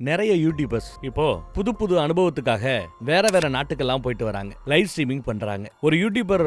நிறைய யூடியூபர்ஸ் இப்போ புது புது அனுபவத்துக்காக வேற வேற நாட்டுக்கெல்லாம் போயிட்டு வராங்க, லைவ் ஸ்ட்ரீமிங் பண்றாங்க. ஒரு யூடியூபர்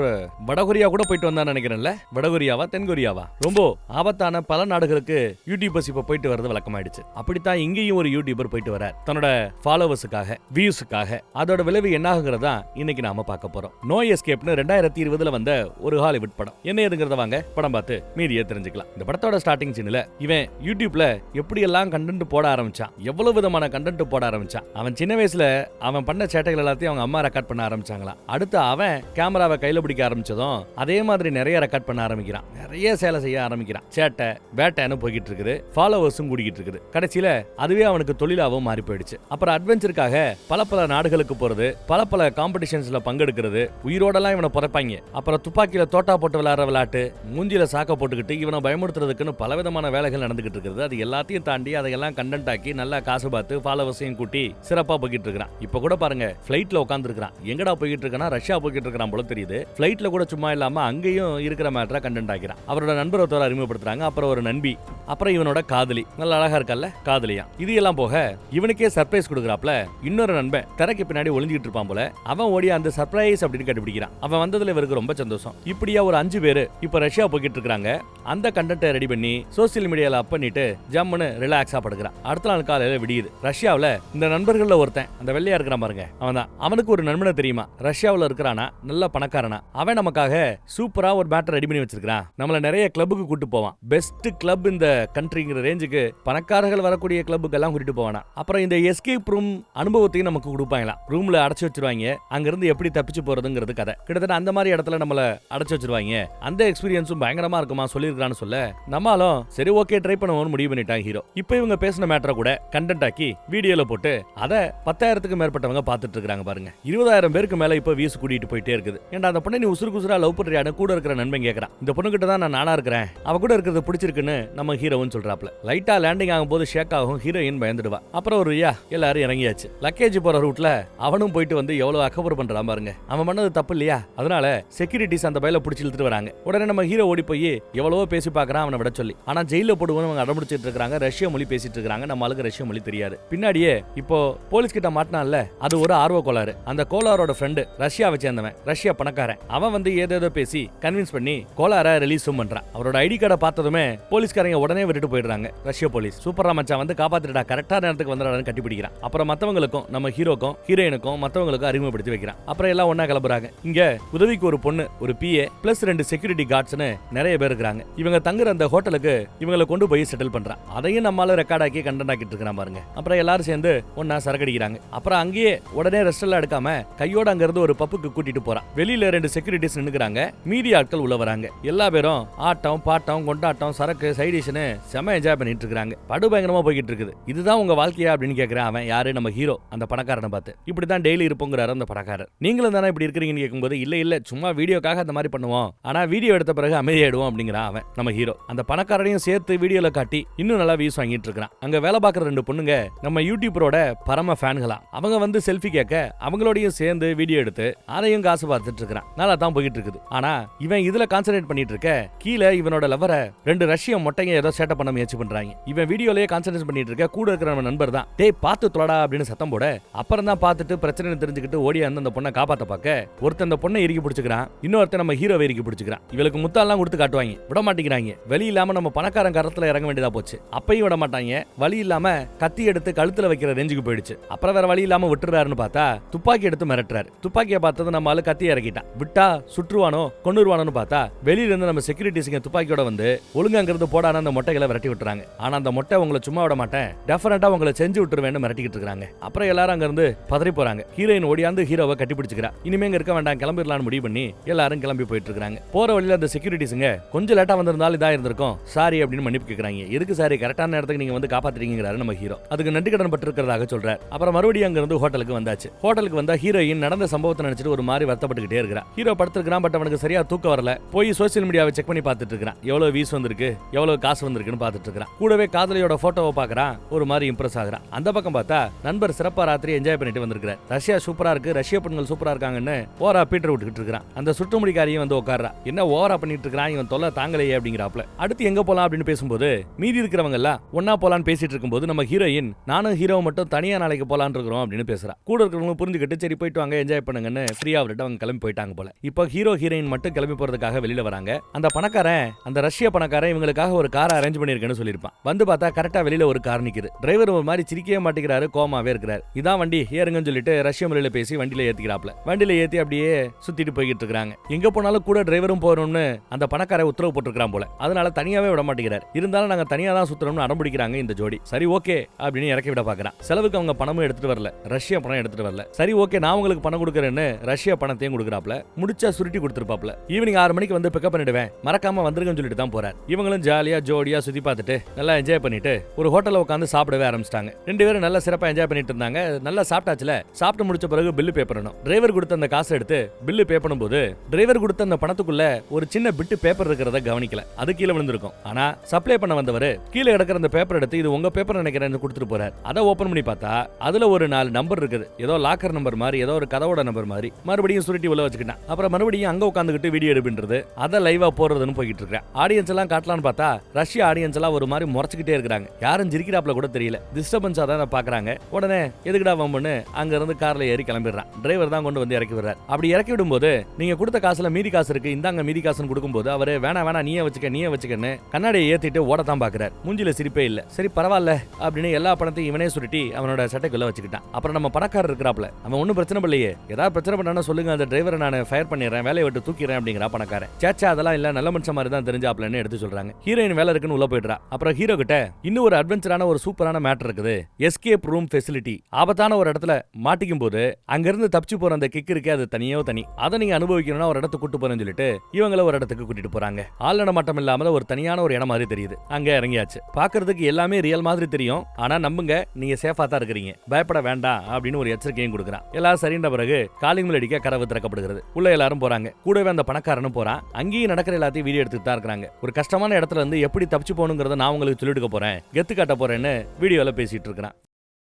வடகொரியா கூட போயிட்டு வந்தா நினைக்கிறேன்ல, வடகொரியாவா தென்கொரியாவா, ரொம்ப ஆபத்தான பல நாடுகளுக்கு யூடியூபர்ஸ் இப்ப போயிட்டு வரது வழக்கமாயிடுச்சு. அப்படித்தான் இங்கேயும் ஒரு யூடியூபர் போயிட்டு வரார், தன்னோட ஃபாலோவர்ஸுக்காக, வியூஸுக்காக. அதோட விளைவு என்ன ஆகுங்கிறதா இன்னைக்கு நாம பார்க்க போறோம். நோ எஸ்கேப்னு 2020 வந்த ஒரு ஹாலிவுட் படம். என்ன ஏதுங்கிறத வாங்க படம் பார்த்து மீதியை தெரிஞ்சுக்கலாம். இந்த படத்தோட ஸ்டார்டிங் சீன்ல இவன் யூடியூப்ல எப்படி எல்லாம் கண்டென்ட் போட ஆரம்பிச்சான், எவ்வளவு விதமான கண்டென்ட் போட ஆரம்பிச்சான். அவன் சின்ன வயசுல அவன் பண்ண சேட்டைகள் எல்லாத்தையும் அவங்க அம்மா ரெக்கார்ட் பண்ண ஆரம்பிச்சாங்களாம். அடுத்து அவன் கேமராவை கையில பிடிக்க ஆரம்பிச்சதும் அதே மாதிரி நிறைய ரெக்கார்ட் பண்ண ஆரம்பிக்கிறான், நிறைய சேலை செய்ய ஆரம்பிக்கிறான். சேட்டை வேட்டைன்னு போய்கிட்டு இருக்குது, ஃபாலோவர்ஸும் கூடிக்கிட்டு இருக்குது. கடைசியில அதுவே அவனுக்கு தொழிலாகவும் மாறி போயிடுச்சு. அப்புறம் அட்வென்ச்சருக்காக பல நாடுகளுக்கு போறது, பல காம்படிஷன்ஸ்ல பங்கெடுக்கிறது, உயிரோடலாம் இவனை புதைப்பாங்க. அப்புறம் துப்பாக்கியில தோட்டா போட்டு விளையாடுற விளையாட்டு, மூஞ்சில சாக்க போட்டுக்கிட்டு இவனை பயமுறுத்துறதுக்குன்னு பலவிதமான வேலைகள் நடந்துகிட்டு இருக்குது. அது எல்லாத்தையும் தாண்டி அதையெல்லாம் கண்டென்ட் ஆக்கி நல்லா காசு பார்த்து ஃபாலோவர்ஸையும் கூட்டி சிறப்பா போய்கிட்டு இருக்கான். இப்ப கூட பாருங்க, ஃபிளைட்ல உட்கார்ந்து இருக்கான். எங்கடா போய்கிட்டு இருக்கானா, ரஷ்யா போய்கிட்டு இருக்கான் போல தெரியுது. ஃபிளைட்ல கூட சும்மா இல்லாம அங்கேயும் இருக்கிற மேட்டரை கண்டென்ட் ஆக்கிறான். அவரோட நண்பர் ஒருத்தர அறிமுகப்படுத்துறாங்க, அப்புறம் ஒரு நண்பி, அப்புறம் இவனோட காதலி, நல்ல அழகா இருக்கல்ல காதலியா. இது எல்லாம் போக இவனுக்கே சர்ப்ரைஸ் கொடுக்குறாப்ல இன்னொரு நண்பன் திரைக்கு பின்னாடி ஒளிஞ்சிட்டு இருப்பான் போல. அவன் ஓடி அந்த சர்ப்ரைஸ் அப்படின்னு கண்டுபிடிக்கிறான். அவன் வந்ததுல இவருக்கு ரொம்ப சந்தோஷம். இப்படியா ஒரு 5 பேரு இப்ப ரஷ்யா போய்கிட்டு இருக்காங்க. அந்த கண்டென்ட்டை ரெடி பண்ணி சோசியல் மீடியால அப் பண்ணிட்டு ஜம்முன்னு ரிலாக்ஸா படுக்கிறான். அடுத்த நாள் காலையில விடியுது. ரஷ்யாவுல இந்த நண்பர்கள்ல ஒருத்தன், அந்த வெள்ளையா இருக்கிறான் பாருங்க, அவன் தான். அவனுக்கு ஒரு நண்பனை தெரியுமா, ரஷ்யாவுல இருக்கிறானா, நல்ல பணக்காரனா. அவன் நமக்காக சூப்பரா ஒரு பேட்டர் ரெடி பண்ணி வச்சிருக்கான். நம்மள நிறைய கிளப்புக்கு கூட்டு போவான். பெஸ்ட் கிளப் இந்த கண்ட்ரிங்கிற ரேஞ்சுக்கு பணக்காரர்கள் வரக்கூடிய கிளப்புக்கு எல்லாம் கூட்டிட்டு போவானா. அப்புறம் இந்த எஸ்கேப் ரூம் அனுபவத்தையும் நமக்கு கொடுப்பாங்களாம். ரூம்ல அடைச்சு வச்சிருவாங்க, அங்க இருந்து எப்படி தப்பிச்சு போறதுங்கிறது கதை. கிட்டத்தட்ட அந்த மாதிரி இடத்துல நம்மள அடைச்சு வச்சிருவாங்க. அந்த எக்ஸ்பீரியன்ஸும் பயங்கரமா இருக்குமா சொல்லிருக்கான்னு சொல்ல நம்மளும் சரி ஓகே ட்ரை பண்ணுவோம்னு முடிவு பண்ணிட்டாங்க ஹீரோ. இப்போ இவங்க பேசின மேட்டரை கூட கண்டென்ட் ஆக்கி வீடியோல போட்டு அதை 10,000க்கு மேற்பட்டவங்க பார்த்துட்டு இருக்காங்க பாருங்க. 20,000 பேருக்கு மேல இப்ப வியூஸ் கூட்டிட்டு போயிட்டே இருக்குது. ஏன்டா அந்த பொண்ணை நீ உசுறு குசுரா லவ் பண்றியான்னு கூட இருக்கிற நண்பன் கேக்குறான். இந்த பொண்ணு கிட்ட தான் நான் நானா இருக்கிறேன், அவ கூட இருக்கிறது பிடிச்சிருக்குன்னு நம்ம ஹீரோன்னு சொல்றாப்ல. லைட்டா லேண்டிங் ஆகும் போது ஷேக் ஆகும், ஹீரோயின் பயந்துடுவா. அப்புறம் ஒரு எல்லாரும் இறங்கியாச்சு. லக்கேஜ் போற ரூட்ல அவனும் போயிட்டு வந்து எவ்வளவு அக்கபர் பண்றான் பாருங்க. அவன் பண்ணது தப்பு இல்லையா, அதனால செக்யூரிட்டிஸ் அந்த பையில பிடிச்சி இழுத்துட்டு வராங்க. உடனே நம்ம ஹீரோ ஓடி போய் எவ்வளவோ பேசி பாக்குறான் அவனை விட சொல்லி. ஆனா ஜெயில போடுவோம் அவங்க அடம்பிடிச்சிட்டு இருக்காங்க. ரஷ்ய மொழி பேசிட்டு இருக்காங்க. நம்ம ஆளுக்கு ரஷ்ய மொழி தெரியாது. பின்னாடியே இப்போ போலீஸ் கிட்ட மாட்டினான்ல, அது ஒரு ஆர்வ கோளாறு. அந்த கோளாரோட ஃப்ரெண்டு ரஷ்யாவை சேர்ந்தவன், ரஷ்யா பணக்காரன். அவன் வந்து ஏதேதோ பேசி கன்வின்ஸ் பண்ணி கோளாரை ரிலீஸும் பண்றான். அவரோட ஐடி கார்டை பார்த்ததுமே போலீஸ்காரங்க உடனே விட்டுட்டு போயிடுறாங்க. ரஷ்ய போலீஸ் சூப்பரா மச்சான் வந்து காப்பாத்திட்டா, கரெக்டா நேரத்துக்கு வந்துடான்னு கட்டி பிடிக்கிறான். அப்புறம் மத்தவங்களுக்கும் நம்ம ஹீரோக்கும் ஹீரோயினுக்கும் மத்தவங்களுக்கும் அறிமுகப்படுத்தி வைக்கிறான். அப்புறம் எல்லாம் ஒண்ணா கிளம்புறாங்க. இங்க உதவிக்கு ஒரு பொண்ணு, ஒரு PA பிளஸ் 2 செக்யூரிட்டி கார்ட்ஸ்னு நிறைய பேர் இருக்காங்க. இவங்க தங்குற அந்த ஹோட்டலுக்கு இவங்களை கொண்டு போய் செட்டில் பண்றான். அதையும் நம்மால ரெக்கார்ட் ஆக்கி கண்டென்ட் ஆக்கிட்டு இருக்கான் பாருங்க. அப்புறம் எல்லாரும் சேர்ந்து ஒன்னா சரக்கடிக்கிறாங்க. அப்புறம் அங்கேயே உடனே ரெஸ்ட் எல்லாம் எடுக்காம கையோட அங்க இருந்து ஒரு பப்புக்கு கூட்டிட்டு போறான். வெளியில 2 செக்யூரிட்டிஸ் நின்னுக்கிறாங்க. மீதி ஆட்கள் உள்ள வராங்க. எல்லா பேரும் ஆட்டம் பாட்டம் கொண்டாட்டம் சரக்கு சைடிஷ்னு செம என்ஜாய் பண்ணிட்டு இருக்காங்க. படு பயங்கரமா போய்கிட்டு இருக்குது. இதுதான் உங்க வாழ்க்கையா அப்படின்னு கேக்குறான் அவன். யாரு, நம்ம ஹீரோ அந்த பணக்காரனை பார்த்து. இப்படிதான் டெய்லி இருப்போங்கிறாரு அந்த பணக்காரர். நீங்களும் தானே இப்படி இருக்கிறீங்கன்னு கேட்கும்போது இல்ல சும்மா வீடியோக்காக அந்த மாதிரி பண்ணுவோம், ஆனா வீடியோ எடுத்த பிறகு அமைதியாயிடுவோம் அப்படிங்கிறான் அவன் நம்ம ஹீரோ. அந்த பணக்காரனையும் சேர்த்து வீடியோல காட்டி இன்னும் நல்லா வியூஸ் வாங்கிட்டு இருக்கான். அங்க வேலை பார்க்குற 2 பொண்ணுங்க நம்ம யூடியூபரோட பரம ஃபேன்களா. அவங்க வந்து செல்ஃபி கேட்க அவங்களோடையும் சேர்ந்து வீடியோ எடுத்து அதையும் காசு பார்த்துட்டு இருக்கான். நல்லா தான் போயிட்டு இருக்குது. ஆனா இவன் இதுல கான்சென்ட்ரேட் பண்ணிட்டு இருக்க, கீழே இவனோட லவரை 2 ரஷ்ய மொட்டைங்க ஏதோ சேட்டை பண்ண முயற்சி பண்றாங்க. இவன் வீடியோலயே கான்சென்ட்ரேட் பண்ணிட்டு இருக்க, கூட இருக்கிற நம்ம நண்பர் தான் டேய் பார்த்து தொலைடா அப்படின்னு சத்தம் போட, அப்புறம் தான் பார்த்துட்டு பிரச்சனை தெரிஞ்சுக்கிட்டு ஓடி அந்த பொண்ணை காப்பாத்த பார்க்க ஒருத்தன் அந்த பொண்ணை இறுக்கி பிடிச்சுக்கிறான், இன்னொருத்தன் நம்ம ஹீரோவை இறுக்கி பிடிச்சுக்கிறான். இவளுக்கு முத்தாலாம் கொடுத்து காட்டுவாங்க, விட மாட்டேங்கிறாங்க. வழி இல்லாம நம்ம பணக்காரன் கரத்துல இறங்க வேண்டியதா போச்சு. அப்பையும் விட மாட்டாங்க. வழி இல்லாம கத்தி எடுத்து கழுத்துல வைக்கிற ரேஞ்சுக்கு போயிடுச்சு. அப்புறம் வேற வழி இல்லாம விட்டுறாருன்னு பார்த்தா துப்பாக்கி எடுத்து மிரட்டுறாரு. துப்பாக்கியை பார்த்தது நம்ம ஆளு கத்தி இறக்கிட்டான். விட்டா சுற்றுவானோ கொன்னுருவானோன்னு பார்த்தா வெளியில இருந்து நம்ம செக்யூரிட்டிஸ்ங்க துப்பாக்கியோட வந்து ஒழுங்காங்கிறது போடான அந்த மொட்டைகளை விரட்டி விட்டுறாங்க. ஆனா அந்த மொட்டை உங்களை சும்மா விட மாட்டேன், டெஃபினட்டா உங்களை செஞ்சு விட்டுருவேன்னு மிரட்டிக்கிட்டு இருக்காங்க. அப்புறம் எல்லாரும் அங்க இருந்து பதறி போறாங்க. ஹீரோயின் ஓடியாந்து ஹீரோவை கட்டி பிடிச்சுக்கிறா. இனிமே இங்க இருக்க வேண்டாம், கிளம்பிடலான்னு முடிவு பண்ணி எல்லாரும் கிளம்பி போயிட்டு இருக்காங்க. போற வழியில அந்த செக்யூரிட்டிஸ்ங்க கொஞ்சம் லேட்டா வந்திருந்தாலும் இதா இருந்திருக்கும், சாரி அப்படின்னு மன்னிப்பு கேக்குறாங்க. எதுக்கு சாரி, கரெக்டான நேரத்துக்கு நீங்க வந்து காப்பாத்துறீங்கிறாரு நம்ம ஹீரோ. அதுக்கு நன்றி கடன் பட்டு இருக்கிறதாக சொல்றாரு. அப்புறம் மறுபடியும் அங்க இருந்து ஹோட்டலுக்கு வந்தாச்சு. ஹோட்டலுக்கு வந்தா ஹீரோயின் நடந்த சம்பவத்தை நினைச்சிட்டு ஒரு மாதிரி வருத்தப்பட்டுக்கிட்டே இருக்கிறா. ஹீரோ படுத்திருக்கான், பட் அவனுக்கு சரியா தூக்கம் வரல. போய் சோசியல் மீடியாவை செக் பண்ணி பார்த்துட்டு இருக்கான். எவ்வளவு வியூஸ் வந்திருக்கு, எவ்வளவு காசு வந்திருக்குன்னு பார்த்துட்டு இருக்கான். கூடவே காதலியோட போட்டோவை பார்க்கறான், ஒரு மாதிரி இம்ப்ரெஸ் ஆகுறான். அந்த பக்கம் பார்த்தா நண்பர் சிறப்பா ராத்திரி என்ஜாய் பண்ணிட்டு வந்திருக்காரு. ரஷ்யா சூப்பரா இருக்கு, ரஷ்ய பெண்கள் சூப்பரா இருக்காங்கன்னு ஓரா பீட்டர் விட்டுக்கிட்டு இருக்கான். அந்த சுற்றுமுடிக்காரியும் வந்து உட்கார்றா. என்ன ஓவரா பண்ணிட்டு இருக்கான் இவன், தொல்லை தாங்கலையே அப்படிங்கிறாப்ல. அடுத்து எங்க போலாம் அப்படின்னு பேசும்போது மீதி இருக்கிறவங்க எல்லாம் ஒன்னா போலான்னு பேசிட்டு இருக்கும்போது நம்ம ஹீரோயின் ஹீரோயின் நானும் ஹீரோ மட்டும் தனியா நாளைக்கு போலான்னு இருக்கிறோம் அப்படின்னு பேசுறா. கூட இருக்கிறவங்க புரிஞ்சுக்கிட்டு சரி போயிட்டு வாங்க என்ஜாய் பண்ணுங்கன்னு ஃப்ரீயா விட்டு அவங்க கிளம்பி போயிட்டாங்க போல. இப்போ ஹீரோ ஹீரோயின் மட்டும் கிளம்பி போறதுக்காக வெளியில வராங்க. அந்த பணக்காரன் அந்த ரஷ்ய பணக்காரன் இவங்களுக்காக ஒரு காரை அரேஞ்ச் பண்ணிருக்கேன்னு சொல்லிருப்பான். வந்து பார்த்தா கரெக்டா வெளியில ஒரு கார் நிக்குது. டிரைவர் ஒரு மாதிரி சிரிக்கவே மாட்டேங்கிறாரு, கோமாவே இருக்கிறாரு. இதான் வண்டி ஏறுங்கன்னு சொல்லிட்டு ரஷ்ய மொழியில பேசி வண்டியில ஏத்திக்கிறாப்ல. வண்டியில ஏத்தி அப்படியே சுத்திட்டு போய்கிட்டு இருக்காங்க. எங்க போனாலும் கூட டிரைவரும் போறோம்னு அந்த பணக்கார உத்தரவு போட்டுருக்கான் போல. அதனால தனியாவே விட மாட்டேங்கிறார். இருந்தாலும் நாங்க தனியா தான் சுத்துறோம்னு அடம்பிடிக்கிறாங்க இந்த ஜோடி. சரி ஓகே அப்படின்னு இறக்கி விட பாக்குறான். செலவுக்கு அவங்க பணமும் எடுத்துட்டு வரல, ரஷ்யா பணம் எடுத்துட்டு வரல. சரி ஓகே நான் உங்களுக்கு பணம் கொடுக்கறேன்னு ரஷ்யா பணத்தையும் கொடுக்குறாப்ல. முடிச்சா சுருட்டி கொடுத்துருப்பாப்ல. ஈவினிங் 6 மணிக்கு வந்து பிக்கப் பண்ணிடுவேன், மறக்காம வந்துருங்கன்னு சொல்லிட்டு தான் போறார். இவங்களும் ஜாலியா ஜோடியா சுத்தி பார்த்துட்டு நல்லா என்ஜாய் பண்ணிட்டு ஒரு ஹோட்டல்ல உட்காந்து சாப்பிடவே ஆரம்பிச்சிட்டாங்க. 2 பேரும் நல்லா சிறப்பா என்ஜாய் பண்ணிட்டு இருந்தாங்க. நல்லா சாப்பிட்டாச்சுல. சாப்பிட்டு முடிச்ச பிறகு பில்லு பே பண்ணணும். டிரைவர் கொடுத்த அந்த காசை எடுத்து பில்லு பே பண்ணும்போது டிரைவர் கொடுத்த அந்த பணத்துக்குள்ள ஒரு சின்ன பிட்டு பேப்பர் இருக்கிறத கவனிக்கல. அது கீழே விழுந்திருக்கும். ஆனா சப்ளை பண்ண வந்தவர் கீழே கிடக்கிற அந்த பேப்பர் எடுத்து இது உங்க பேப்பர் நினைக்கிறேன்னு கொடுத்துட்டு போறார். அதை ஓபன் பண்ணி பார்த்தா அதுல ஒரு 4 நம்பர் இருக்குது. ஏதோ லாக்கர் நம்பர் மாதிரி, ஏதோ ஒரு கதவோட நம்பர் மாதிரி. மறுபடியும் சுருட்டி உள்ள வச்சுக்கிட்டான். அப்புறம் மறுபடியும் அங்க உட்காந்துக்கிட்டு வீடியோ எடுப்பின்றது, அதை லைவா போறதுன்னு போய்கிட்டு இருக்கேன். ஆடியன்ஸ் எல்லாம் காட்டலான்னு பார்த்தா ரஷ்யா ஆடியன்ஸ் எல்லாம் ஒரு மாதிரி முறைச்சிக்கிட்டே இருக்காங்க. யாரும் ஜிரிக்கிறாப்ல கூட தெரியல. டிஸ்டர்பன்ஸா தான் பாக்குறாங்க. உடனே எதுக்குடா வம்புன்னு அங்க இருந்து கார்ல ஏறி கிளம்பிடுறான். டிரைவர் தான் கொண்டு வந்து இறக்கி விடுறாரு. அப்படி இறக்கி விடும்போது நீங்க கொடுத்த காசுல மீதி காசு இருக்கு, இந்தாங்க மீதி காசுன்னு கொடுக்கும்போது அவரு வேணா நீயே வச்சுக்கன்னு கண்ணாடியை ஏத்திட்டு ஓடத்தான் பாக்குறாரு. மூஞ்சில சிரிப்பே இல்ல. சரி பரவாயில்ல அப்படின்னு எல்லா பணத்தையும் இவனே சுருட்டி அவனோட சட்டைக்குள்ள வச்சுக்கிட்டான். அப்புறம் நம்ம பணக்காரர் இருக்கிறாப்ல, அவன் ஒன்னும் பிரச்சனை இல்லையே, ஏதாவது பிரச்சனை பண்ணா சொல்லுங்க, அந்த டிரைவரை நான் ஃபயர் பண்ணிடுறேன், வேலையை விட்டு தூக்கிறேன் அப்படிங்கிற பணக்காரன். சேச்சா அதெல்லாம் இல்ல, நல்ல மனுஷன் மாதிரி தான் தெரிஞ்சாப்லன்னு எடுத்து சொல்றாங்க. ஹீரோயின் வேலை இருக்குன்னு உள்ள போயிடுறா. அப்புறம் ஹீரோ கிட்ட இன்னும் ஒரு அட்வென்ச்சரான ஒரு சூப்பரான மேட்டர் இருக்குது. Escape room facility. ஆபத்தான ஒரு இடத்துல மாட்டிக்கும் போது அங்க இருந்து தப்பிச்சு போற அந்த கிக் இருக்கே, அது தனியோ தனி. அதை நீங்க அனுபவிக்கணும்னா ஒரு இடத்துக்கு கூட்டு போறேன்னு சொல்லிட்டு இவங்கள ஒரு இடத்துக்கு கூட்டிட்டு போறாங்க. ஆள் நடமாட்டம் இல்லாம ஒரு தனியான ஒரு இடம் மாதிரி தெரியுது. அங்க இறங்கியாச்சு. பாக்குறதுக்கு எல்லாமே ரியல் மாதிரி தெரியும். ஆனா நம்புங்க, நீங்க சேஃபா தான் இருக்கிறீங்க, பயப்பட வேண்டாம் அப்படின்னு ஒரு எச்சரிக்கையும் கொடுக்குறான். எல்லாரும் சரின்ற பிறகு காலிங் பெல் அடிக்க கதவு திறக்கப்படுகிறது. உள்ள எல்லாரும் போறாங்க. கூடவே அந்த பணக்காரனும் போறான். அங்கேயும் நடக்கிற எல்லாத்தையும் வீடியோ எடுத்துட்டு தான் இருக்காங்க. ஒரு கஷ்டமான இடத்துல இருந்து எப்படி தப்பிச்சு போகணுங்கிறத நான் உங்களுக்கு சொல்லிட்டு போறேன், கெத்து காட்ட போறேன்னு வீடியோல பேசிட்டு இருக்கிறான்.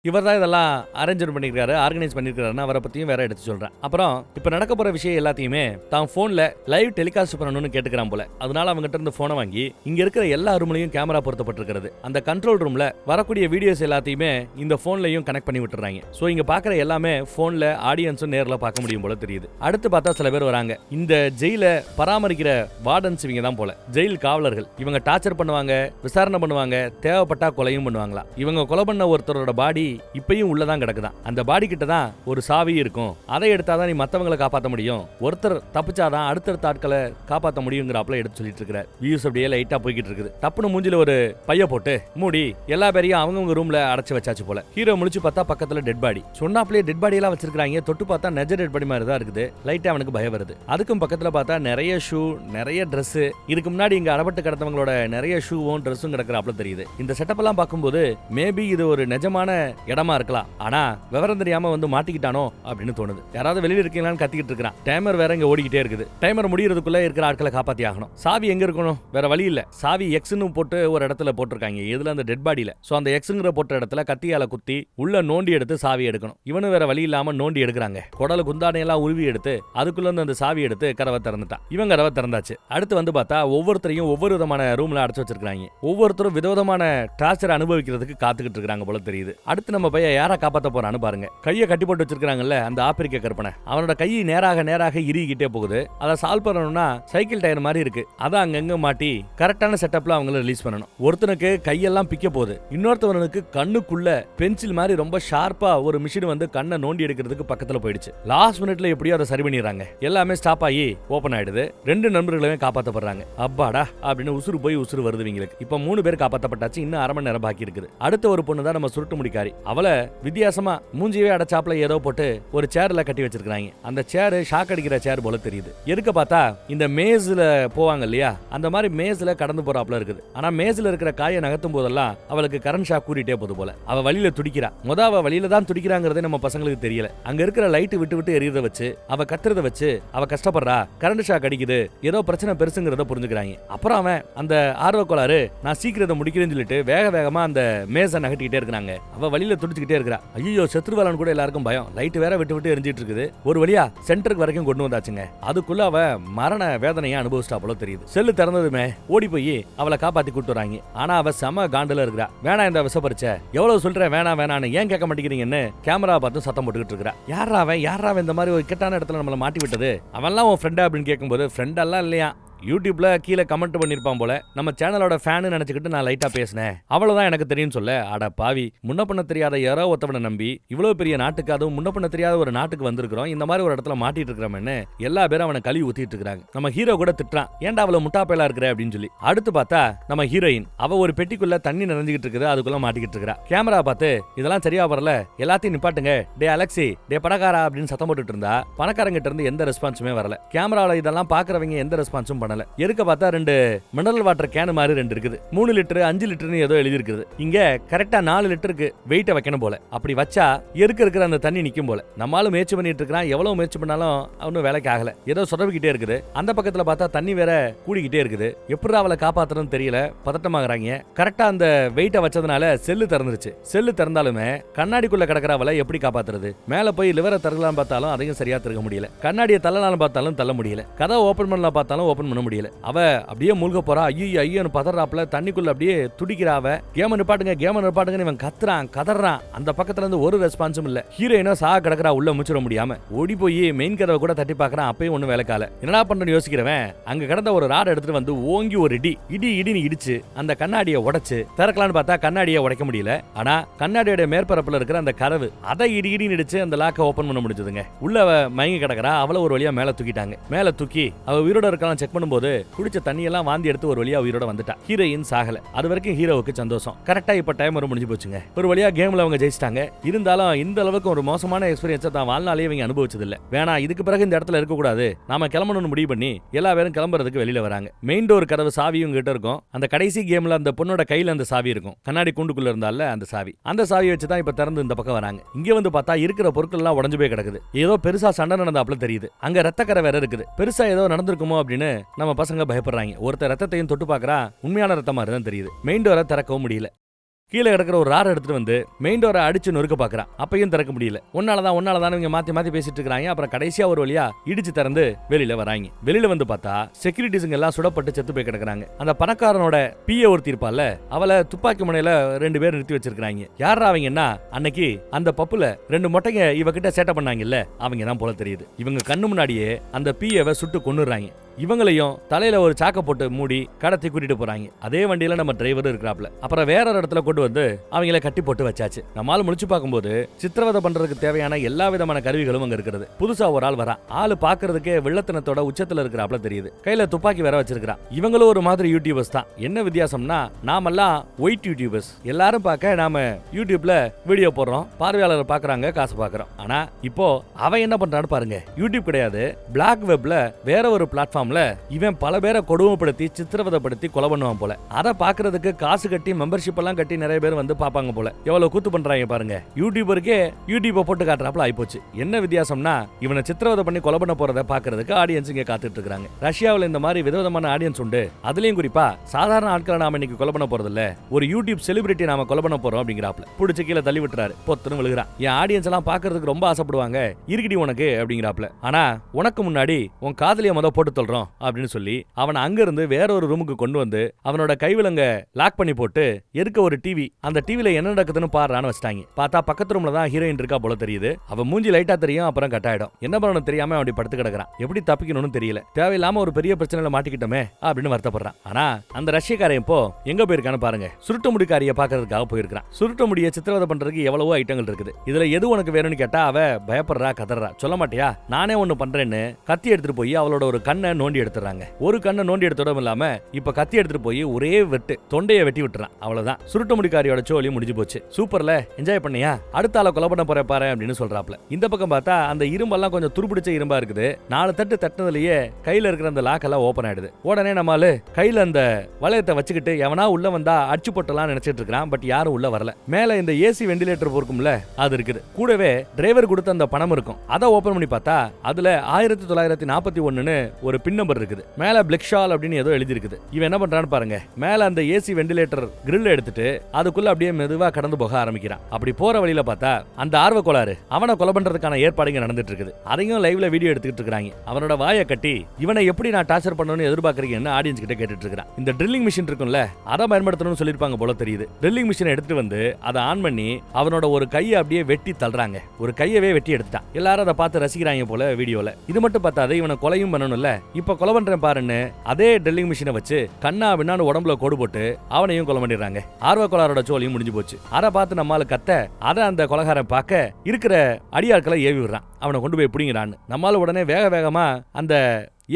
இவர் தான் இதெல்லாம் அரேஞ்ச் பண்ணிருக்காரு, ஆர்கனைஸ் பண்ணிருக்காருன்னு அவரை பத்தியும் வேற எடுத்து சொல்றேன். அப்புறம் இப்ப நடக்க போற விஷயம் எல்லாத்தையுமே தான் போன்ல லைவ் டெலிகாஸ்ட் பண்ணணும்னு கேட்டுக்கிறான் போல. அதனால அவங்ககிட்ட இருந்து போனை வாங்கி இங்க இருக்கிற எல்லா ரூம்லயும் கேமரா பொருத்தப்பட்டிருக்கிறது. அந்த கண்ட்ரோல் ரூம்ல வரக்கூடிய வீடியோஸ் எல்லாத்தையுமே இந்த போன்லயும் கனெக்ட் பண்ணி விட்டுறாங்க. சோ இங்க பாக்குற எல்லாமே போன்ல ஆடியன்ஸும் நேர்ல பார்க்க முடியும் போல தெரியுது. அடுத்து பார்த்தா சில பேர் வராங்க. இந்த ஜெயில பராமரிக்கிற வார்டன்ஸ் இவங்க தான் போல, ஜெயில் காவலர்கள். இவங்க டார்ச்சர் பண்ணுவாங்க, விசாரணை பண்ணுவாங்க, தேவைப்பட்டா கொலையும் பண்ணுவாங்களா. இவங்க கொலை பண்ண ஒருத்தரோட பாடி இப்பயும் உள்ளதான் கிடக்குதான். அந்த பாடி கிட்ட தான் ஒரு சாவி இருக்கும். அதை எடுத்தாதான் நீ மத்தவங்களை காப்பாற்ற முடியும். ஒருத்தர் தப்பிச்சாதான் அடுத்தடுத்த ஆட்களை காப்பாற்ற முடியுங்கிறாப்ல எடுத்து சொல்லிட்டு இருக்கிறார். வியூஸ் அப்படியே லைட்டா போய்கிட்டு இருக்குது. டப்புனு மூஞ்சில ஒரு பைய போட்டு மூடி எல்லா பேரையும் அவங்கவுங்க ரூம்ல அடைச்சு வச்சாச்சு போல. ஹீரோ முடிச்சு பார்த்தா பக்கத்துல டெட் பாடி. சொன்னாப்லயே டெட் பாடி எல்லாம் வச்சிருக்காங்க. தொட்டு பார்த்தா நெஜ டெட் பாடி மாதிரி தான் இருக்குது. லைட்டா அவனுக்கு பயம் வருது. அதுக்கும் பக்கத்துல பார்த்தா நிறைய ஷூ, நிறைய ட்ரெஸ். இதுக்கு முன்னாடி இங்க அடப்பட்டு கிடந்தவங்களோட நிறைய ஷூவும் ட்ரெஸ்ஸும் கிடக்குறாப்ல தெரியுது. இந்த செட்டப் எல்லாம் பார்க்கும்போது மேபி இது ஒரு நிஜமான இடமா இருக்கலாம். ஆனா விவரம் தெரியாம வந்து மாட்டிக்கிட்டானோ அப்படின்னு தோணுது. யாராவது வெளியில இருக்கீங்களான்னு கத்திக்கிட்டு இருக்கான். டைமர் வேற இங்க ஓடிக்கிட்டே இருக்குது. டைமர் முடியறதுக்குள்ள இருக்கிற ஆட்களை காப்பாத்தி ஆகணும். சாவி எங்க இருக்கணும், வேற வழி இல்ல. சாவி எக்ஸ்னு போட்டு ஒரு இடத்துல போட்டிருக்காங்க. இதுல அந்த டெட் பாடியில. சோ அந்த எக்ஸ்ங்கிற போட்ட இடத்துல கத்தியால குத்தி உள்ள நோண்டி எடுத்து சாவி எடுக்கணும். இவனு வேற வழி இல்லாம நோண்டி எடுக்கிறாங்க. குடல குந்தானை எல்லாம் உருவி எடுத்து அதுக்குள்ள இருந்து அந்த சாவி எடுத்து கதவை திறந்துட்டான். இவங்க கதவை திறந்தாச்சு. அடுத்து வந்து பார்த்தா ஒவ்வொருத்தரையும் ஒவ்வொரு விதமான ரூம்ல அடைச்சு வச்சிருக்காங்க. ஒவ்வொருத்தரும் விதவிதமான டார்ச்சர் அனுபவிக்கிறதுக்கு காத்துக்கிட்டு இருக்காங்க போல தெரியுது. அடுத்து நம்ம பையன் யாரை காப்பாத்த போறான்னு பாருங்க. கையை கட்டி போட்டு வச்சிருக்காங்கல்ல அந்த ஆப்பிரிக்க கற்பனை, அவனோட கை நேராக இறுகிட்டே போகுது. அதை சால்வ் பண்ணணும்னா சைக்கிள் டயர் மாதிரி இருக்கு. அதை அங்கங்க மாட்டி கரெக்டான செட்டப்ல அவங்கள ரிலீஸ் பண்ணணும். ஒருத்தனுக்கு கையெல்லாம் பிக்க போகுது. இன்னொருத்தவனுக்கு கண்ணுக்குள்ள பென்சில் மாதிரி ரொம்ப ஷார்ப்பா ஒரு மிஷின் வந்து கண்ணை நோண்டி எடுக்கிறதுக்கு பக்கத்துல போயிடுச்சு. லாஸ்ட் மினிட்ல எப்படியோ அதை சரி பண்ணிடுறாங்க. எல்லாமே ஸ்டாப் ஆகி ஓபன் ஆயிடுது. 2 நண்பர்களுமே காப்பாற்றப்படுறாங்க. அப்பாடா அப்படின்னு உசுறு போய் உசுறு வருது இவங்களுக்கு. இப்ப 3 பேர் காப்பாற்றப்பட்டாச்சு. இன்னும் 1/2 மணி நேரம் பாக்கி இருக்குது. அடுத்த ஒரு பொண்ணு தான் நம்ம சுருட்டு முடிக்காரி. அவளை வித்தியாசமா மூஞ்சியே அடைச்சாப்ல ஏதோ போட்டு ஒரு சேர்ல கட்டி வச்சிருக்காங்க. அந்த சேர் ஷாக் அடிக்கிற சேர் போல தெரியுது. எதுக்கு பார்த்தா இந்த மேஸ்ல போவாங்க இல்லையா, அந்த மாதிரி மேஸ்ல கடந்து போறாப்ல இருக்குது. ஆனா மேஸ்ல இருக்கிற காயை நகர்த்தும் போதெல்லாம் அவளுக்கு கரண்ட் ஷாக் கூட்டிட்டே போகுது போல. அவ வழியில துடிக்கிறா. அவ வழியில தான் துடிக்கிறாங்கிறதே நம்ம பசங்களுக்கு தெரியல. அங்க இருக்கிற லைட் விட்டு எரியறத வச்சு அவ கத்துறத வச்சு அவ கஷ்டப்படுறா. கரண்ட் ஷாக் அடிக்குது, ஏதோ பிரச்சனை பெருசுங்கிறத புரிஞ்சுக்கிறாங்க. அப்புறம் அவன் அந்த ஆர்வ கோளாறு நான் சீக்கிரத்தை முடிக்கிறேன்னு சொல்லிட்டு வேகமா அந்த மேஸை நகட்டிக்கிட்டே இருக்காங்க. அவ வழி வழியில துடிச்சுக்கிட்டே இருக்கிறா. ஐயோ செத்துருவாளான்னு கூட எல்லாருக்கும் பயம். லைட் வேற விட்டு விட்டு எரிஞ்சிட்டு இருக்குது. ஒரு வழியா சென்டருக்கு வரைக்கும் கொண்டு வந்தாச்சுங்க. அதுக்குள்ள அவ மரண வேதனையை அனுபவிச்சிட்டா போல தெரியுது. செல்லு திறந்ததுமே ஓடி போய் அவளை காப்பாத்தி கூட்டு வராங்க. ஆனா அவ செம காண்டுல இருக்கிறா. வேணா இந்த விஷப்பரிச்ச எவ்வளவு சொல்ற வேணான்னு ஏன் கேட்க மாட்டேங்கிறீங்கன்னு கேமரா பார்த்து சத்தம் போட்டுக்கிட்டு இருக்கிறா. யாரா இந்த மாதிரி ஒரு கெட்டான இடத்துல நம்மள மாட்டி விட்டது? அவன்லாம் உன் ஃப்ரெண்டா அப்படின்னு கேட்கும்போது ஃப்ரெண்டெல்லாம் இல்லையா, யூடியூப்ல கீழே கமெண்ட் பண்ணிருப்பான் போல, நம்ம சேனலோட ஃபேனு நினைச்சுக்கிட்டு நான் லைட்டா பேசினேன், அவ்வளவுதான் எனக்கு தெரியும் சொல்ல. அட பாவி, முன்ன பண்ண தெரியாத யாரோ ஒருத்தவனை நம்பி இவ்வளவு பெரிய நாட்டுக்கு, அதுவும் முன்ன பண்ண தெரியாத ஒரு நாட்டுக்கு வந்திருக்கிறோம், இந்த மாதிரி ஒரு இடத்துல மாட்டிட்டு இருக்கிறோம்னு எல்லா பேரும் அவனை கழுவி ஊத்திட்டு இருக்காங்க. நம்ம ஹீரோ கூட திட்டுறான், ஏன்டா அவ்வளவு முட்டாப்பையலா இருக்கிற அப்படின்னு சொல்லி. அடுத்து பார்த்தா நம்ம ஹீரோயின் அவ ஒரு பெட்டிக்குள்ள தண்ணி நிறைஞ்சிக்கிட்டு இருக்குது, அதுக்குள்ள மாட்டிக்கிட்டு இருக்கா. கேமரா பார்த்து இதெல்லாம் சரியா வரல, எல்லாத்தையும் நிப்பாட்டுங்க, டே அலெக்சி, டே பணக்காரா அப்படின்னு சத்தம் போட்டுட்டு இருந்தா பணக்காரங்கிட்ட இருந்து எந்த ரெஸ்பான்ஸுமே வரல. கேமரால இதெல்லாம் பாக்குறவங்க எந்த ரெஸ்பான்ஸும் பண்ணல. எதுக்க பார்த்தா 2 மினரல் வாட்டர் கேன் மாதிரி 2 இருக்குது. 3 லிட்டர் 5 லிட்டர்னு ஏதோ எழுதி இருக்குது. இங்க கரெக்டா 4 லிட்டருக்கு வெயிட்ட வைக்கணும் போல. அப்படி வச்சா இருக்கிற அந்த தண்ணி நிக்கும் போல. நம்மளும் முயற்சி பண்ணிட்டு இருக்கான், எவ்வளவு முயற்சி பண்ணாலும் அவனும் வேலைக்கு ஆகல. ஏதோ சொதப்பிக்கிட்டே இருக்குது. அந்த பக்கத்துல பார்த்தா தண்ணி வேற கூடிக்கிட்டே இருக்குது. எப்படி அவளை காப்பாத்துறதுன்னு தெரியல, பதட்டமாகறாங்க. கரெக்டா அந்த வெயிட்ட வச்சதுனால செல்லு திறந்துருச்சு. செல்லு திறந்தாலுமே கண்ணாடிக்குள்ள கிடக்கிற அவளை எப்படி காப்பாத்துறது? மேல போய் லிவரை தரலாம் பார்த்தாலும் அதையும் சரியா திருக முடியல. கண்ணாடியை தள்ளலாம் பார்த்தாலும் தள்ள முடியல. கதை ஓபன் பண்ணலாம் பார்த்தாலும் ஓபன் பண்ண முடியல. அவ அப்படியே மூழ்க போறா. ஐயோன்னு பதறாப்ல தண்ணிக்குள்ள அப்படியே துடிக்கிறாவ. கேம நிப்பாட்டுங்கன்னு இவன் கத்துறான், கதறான். அந்த பக்கத்துல இருந்து ஒரு ரெஸ்பான்ஸும் இல்ல. ஹீரோயினோ சாக கிடக்குறா, உள்ள முச்சிட முடியாம ஓடி போய் மெயின் கதவை கூட தட்டி பாக்குறான். அப்பயும் ஒண்ணு வேலைக்கால. என்னடா பண்றேன்னு யோசிக்கிறவன் அங்க கிடந்த ஒரு ராட் எடுத்துட்டு வந்து ஓங்கி ஒரு இடின்னு இடிச்சு அந்த கண்ணாடியை உடைச்சு திறக்கலான்னு பார்த்தா கண்ணாடியை உடைக்க முடியல. ஆனா கண்ணாடியோட மேற்பரப்புல இருக்கிற அந்த கதவு அதை இடின்னு இடிச்சு அந்த லாக்க ஓபன் பண்ண முடிஞ்சதுங்க. உள்ள மயங்கி கிடக்குறா. அவள ஒரு வழியா மேல தூக்கிட்டாங்க. மேல தூக்கி அவ உயிரோட இருக்கலாம் செக் பண்ணும்போது குடிச்ச தண்ணியெல்லாம் வாந்தி எடுத்து ஒரு வழியா உயிரோட வந்துட்டா. ஹீரோயின் சாகல. அது வரைக்கும் ஹீரோவுக்கு சந்தோஷம். கரெக்டா இப்ப டைம் வர முடிஞ்சு போச்சுங்க. ஒரு வழியா கேம்ல அவங்க ஜெயிச்சிட்டாங்க. இருந்தாலும் இந்த அளவுக்கு ஒரு மோசமான எக்ஸ்பீரியன்ஸை தான் வாழ்நாளே இவங்க அனுபவிச்சது இல்ல. வேணா இதுக்கு பிறகு இந்த இடத்துல இருக்க கூடாது, நாம கிளம்பணும்னு முடிவு பண்ணி எல்லா பேரும் கிளம்புறதுக்கு வெளியில வராங்க. மெயின் டோர் கதவு சாவியும் கிட்ட இருக்கும். அந்த கடைசி கேம்ல அந்த பொண்ணோட கையில அந்த சாவி இருக்கும். கண்ணாடி கூண்டுக்குள்ள இருந்தால அந்த சாவி வச்சுதான் இப்ப திறந்து இந்த பக்கம் வராங்க. இங்க வந்து பார்த்தா இருக்கிற பொருட்கள் எல்லாம் உடஞ்சு போய் கிடக்குது. ஏதோ பெருசா சண்டை நடந்தாப்ல தெரியுது. அங்க ரத்தக்கரை வேற இருக்குது. பெருசா ஏதோ நடந்திருக்குமோ அப்படின்னு நம்ம பசங்க பயப்படுறாங்க. ஒருத்தர் ரத்தத்தையும் தொட்டு பாக்குறா. உண்மையான ரத்தமா தான் தெரியுது. மெயின் டோரை திறக்கவும் முடியல. கீழே கிடக்கிற ஒரு ரார் எடுத்துட்டு வந்து மெயின் டோரை அடிச்சு நொறுக்க பாக்குறான். அப்பயும் திறக்க முடியல. ஒன்னாலதான் இவங்க மாத்தி பேசிட்டு இருக்காங்க. அப்புறம் கடைசியா ஒரு வழியா இடிச்சு திறந்து வெளியில வராங்க. வெளியில வந்து பார்த்தா செக்யூரிட்டிஸ்ங்க எல்லாம் சுடப்பட்டு செத்து போய் கிடக்குறாங்க. அந்த பணக்காரனோட பிஏ ஒருத்தி இருப்பால, அவளை துப்பாக்கி முனையில 2 பேர் நிறுத்தி வச்சிருக்காங்க. யாரா அவங்கன்னா அன்னைக்கு அந்த பப்புல 2 மொட்டைங்க இவகிட்ட சேட்டை பண்ணாங்கல்ல, அவங்க தான் போல தெரியுது. இவங்க கண்ணு முன்னாடியே அந்த பிஏவை சுட்டு கொன்னுறாங்க. இவங்களையும் தலையில ஒரு சாக்க போட்டு மூடி கடத்தி கூட்டிட்டு போறாங்க. அதே வண்டியில நம்ம டிரைவர் இருக்கிறாப்ல. அப்புறம் வேற ஒரு இடத்துல கொண்டு வந்து அவங்கள கட்டி போட்டு வச்சாச்சு. நம்மால முடிச்சு பார்க்கும்போது சித்திரவதை பண்றதுக்கு தேவையான எல்லா விதமான கருவிகளும் அங்க இருக்கிறது. புதுசா ஒரு ஆள் வரா. ஆளு பாக்குறதுக்கே வில்லத்தனத்தோட உச்சத்துல இருக்கிறாப்ல தெரியுது. கையில துப்பாக்கி வேற வச்சிருக்கா. இவங்களும் ஒரு மாதிரி யூடியூபர்ஸ் தான். என்ன வித்தியாசம்னா, நாமெல்லாம் ஒயிட் யூடியூபர்ஸ். எல்லாரும் பார்க்க நாம யூடியூப்ல வீடியோ போடுறோம், பார்வையாளர் பாக்குறாங்க, காசு பாக்குறோம். ஆனா இப்போ அவன் என்ன பண்றான்னு பாருங்க. யூடியூப் கிடையாது, பிளாக் வெப்ல வேற ஒரு பிளாட்ஃபார்ம் இவன் பல பேரை கொடுமைப்படுத்தி சித்திரவதைப்படுத்தி கொலை பண்ணுவான் போல. அதை பாக்குறதுக்கு காசு கட்டி மெம்பர்ஷிப் எல்லாம் கட்டி நிறைய பேர் வந்து பாப்பாங்க போல. எவ்வளவு கூத்து பண்றாங்க பாருங்க. யூடியூபருக்கே யூடியூபை போட்டு காட்டுறாப்புல ஆயிப்போச்சு. என்ன வித்தியாசம்னா, இவனை சித்திரவதை பண்ணி கொலை பண்ண போறதை பாக்குறதுக்கு ஆடியன்ஸ் இங்க காத்துட்டு இருக்காங்க. ரஷ்யாவில் இந்த மாதிரி விதவிதமான ஆடியன்ஸ் உண்டு. அதுலயும் குறிப்பா சாதாரண ஆட்களை நாம இன்னைக்கு கொலை பண்ண போறது இல்ல, ஒரு யூடியூப் செலிபிரிட்டி நாம கொலை பண்ண போறோம் அப்படிங்கிறாப்ல. புடிச்சு கீழே தள்ளி விட்டுறாரு. பொத்துன்னு விழுகிறான். என் ஆடியன்ஸ் எல்லாம் பாக்குறதுக்கு ரொம்ப ஆசைப்படுவாங்க, இருக்கடி உனக்கு அப்படிங்கிறாப்ல. ஆனா உனக்கு முன்னாடி உன் காதலிய முத போட்டு சொல்றோம் அப்படின்னு சொல்லி அவன் அங்க இருந்து வேற ஒரு ரூமுக்கு கொண்டு வந்து அவனோட கைவிலங்க லாக் பண்ணி போட்டு இருக்க ஒரு டிவி, அந்த டிவில என்ன நடக்குதுன்னு பாருன்னு வச்சிட்டாங்க. பார்த்தா பக்கத்து ரூம்ல தான் ஹீரோயின் இருக்கா போல தெரியுது. அவன் மூஞ்சி லைட்டா தெரியும், அப்புறம் கட் ஆயிடும். என்ன பண்ணணும் தெரியாம அப்படி படுத்து கிடக்குறான். எப்படி தப்பிக்கணும்னு தெரியல. தேவையில்லாம ஒரு பெரிய பிரச்சனையில மாட்டிக்கிட்டோமே அப்படின்னு வருத்தப்படுறான். ஆனா அந்த ரஷ்யக்காரன் இப்போ எங்க போயிருக்கான்னு பாருங்க. சுருட்ட முடிக்காரிய பாக்குறதுக்காக போயிருக்கான். சுருட்ட முடிய சித்திரவதை பண்றதுக்கு எவ்வளவோ ஐட்டங்கள் இருக்குது. இதுல எது உனக்கு வேணும்னு கேட்டா அவ பயப்படுறா, கதறா. சொல்ல மாட்டியா, நானே ஒண்ணு பண்றேன்னு கத்தி எடுத்துட்டு போய் அவளோட ஒரு கண்ணை நோண்டி எடுத்துறாங்க. ஒரு கண்ணை நோண்டி எடுத்தோட இல்லாம இப்ப கத்தி எடுத்துட்டு போய் ஒரே வெட்டு தொண்டையை வெட்டி விட்டுறான். அவ்வளவுதான், சுருட்ட முடிக்காரியோட சோழி முடிஞ்சு போச்சு. சூப்பர்ல, என்ஜாய் பண்ணியா, அடுத்த ஆளை கொலை பண்ண போற பாரு அப்படின்னு சொல்றாப்ல. இந்த பக்கம் பார்த்தா அந்த இரும்பெல்லாம் கொஞ்சம் துருபிடிச்ச இரும்பா இருக்குது. 4 தட்டு தட்டினதுலயே கையில இருக்கிற அந்த லாக் எல்லாம் ஓபன் ஆயிடுது. உடனே நம்மால கையில அந்த வளையத்தை வச்சுக்கிட்டு எவனா உள்ள வந்தா அடிச்சு போட்டலாம் நினைச்சிட்டு இருக்கான். பட் யாரும் உள்ள வரல. மேல இந்த ஏசி வெண்டிலேட்டர் இருக்கும்ல, அது இருக்குது. கூடவே டிரைவர் கொடுத்த அந்த பணம் இருக்கும். அதை ஓபன் பண்ணி பார்த்தா அதுல 1941 ஒரு பின் பின் நம்பர் இருக்குது. மேல பிளக்ஷால் அப்படின்னு ஏதோ எழுதி இருக்குது. இவன் என்ன பண்றான்னு பாருங்க, மேல அந்த ஏசி வெண்டிலேட்டர் கிரில் எடுத்துட்டு அதுக்குள்ள அப்படியே மெதுவா கடந்து போக ஆரம்பிக்கிறான். அப்படி போற வழியில பார்த்தா அந்த ஆர்வ கோளாறு அவனை கொலை பண்றதுக்கான ஏற்பாடுங்க நடந்துட்டு இருக்குது. அதையும் லைவ்ல வீடியோ எடுத்துக்கிட்டு இருக்காங்க. அவனோட வாயை கட்டி இவனை எப்படி நான் டார்ச்சர் பண்ணணும்னு எதிர்பார்க்கறீங்கன்னு ஆடியன்ஸ் கிட்ட கேட்டுட்டு இருக்கான். இந்த ட்ரில்லிங் மிஷின் இருக்கும்ல, அதை பயன்படுத்தணும்னு சொல்லிருப்பாங்க போல தெரியுது. ட்ரில்லிங் மிஷினை எடுத்துட்டு வந்து அதை ஆன் பண்ணி அவனோட ஒரு கையை அப்படியே வெட்டி தள்ளுறாங்க. ஒரு கையவே வெட்டி எடுத்துட்டான். எல்லாரும் அதை பார்த்து ரசிக்கிறாங்க போல வீடியோல. இது மட்டும் பார்த்தாது, இவனை கொலையும் பண்ணணும்ல, இப்ப கொலை பண்றேன் பாருன்னு அதே ட்ரில்லிங் மிஷினை வச்சு கண்ணா பின்னான்னு உடம்புல கோடு போட்டு அவனையும் கொலை பண்ணிடுறாங்க. ஆர்வ கோளாரோட சோழியும் முடிஞ்சு போச்சு. அதை பார்த்து நம்மால கத்த அதை அந்த கொலைகாரன் பார்க்க இருக்கிற அடியாட்களை ஏவி விடுறான். அவனை கொண்டு போய் பிடிங்கிறான்னு நம்மால உடனே வேக வேகமா அந்த